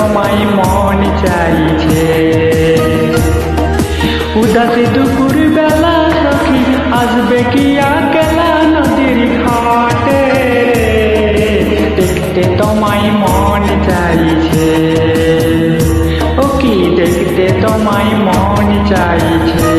তোমায় মন চাইছে। উদাসী দুপুর বেলা সখী আসবে কি একলা নদীর ঘাটে, দেখতে তোমায় মন চাইছে। ও কি দেখতে তোমায় মন চাইছে।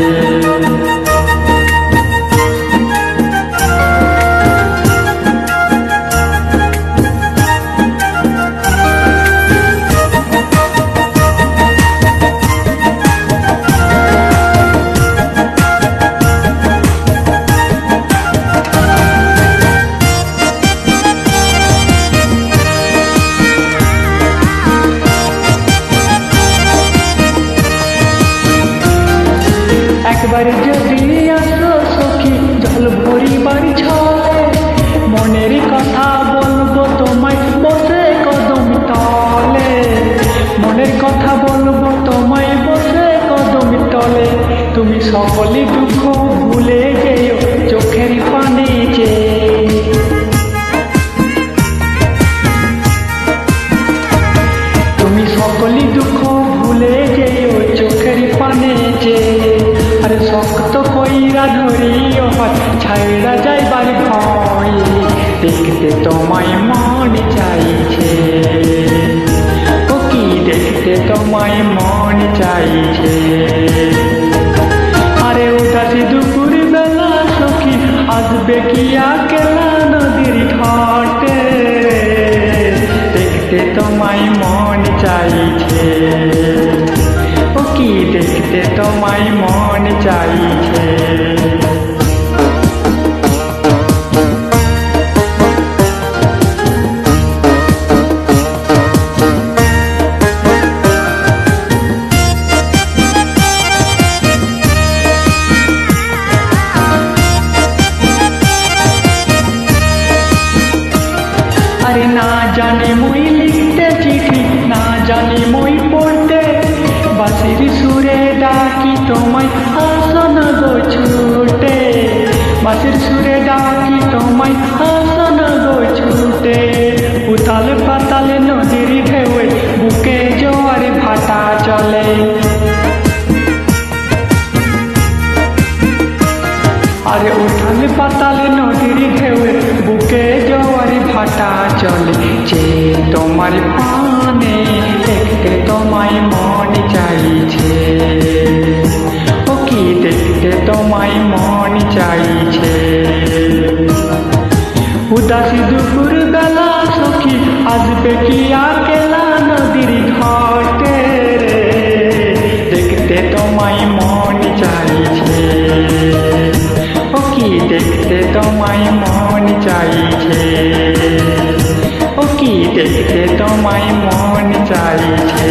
একবার যদি আসো সখী জল ভরিবার ছলে, মনের কথা বলবো তোমায় বসে কদম তলে। মনের কথা বলবো তোমায় বসে কদম তলে। তুমি সকলে দুঃখ ভুলে যেও চোখের পানে যে। তুমি সকলে দুঃখ ভুলে যেও চোখের পানে যে। আরে শক্ত কইরা ধরিও হাত ছাইড়া যাইবার ভয়, দেখতে তোমায় মন চাইছে। ও কি দেখতে তোমায় মন চাইছে। আরে উদাসী দুপুর বেলা সখী আসবে কি একলা নদীর ঘাটে, দেখতে তোমায় মন চাইছে। ও কি দেখতে তোমায় মন চাইছে। আরে না জানি মুই লিখতে চিঠি, না জানি মুই পড়তে, বাঁশির সুরে ডাকি তোমায় আসো না গো ছুটে। বাঁশির সুরে ডাকি তোমায় আসো না গো ছুটে। উতাল পাতাল নদীর ঢেউয়ে বুকে জোয়ার ভাটা চলে। আরে উথাল পাতাল নদীর ঢেউয়ে বুকে জোয়ার ভাটা চলে। যে তোমার পানে দেখতে তোমায় মন চাইছে। ও কি দেখতে তোমায় মন চাইছে। উদাসী দুপুর বেলা সখী আসবে কি একলা নদীর ঘাটে, দেখতে তোমায় মন চাইছে। ও কি দেখতে তোমায় মন চাইছে। ও কি দেখতে তোমায় মন চাইছে।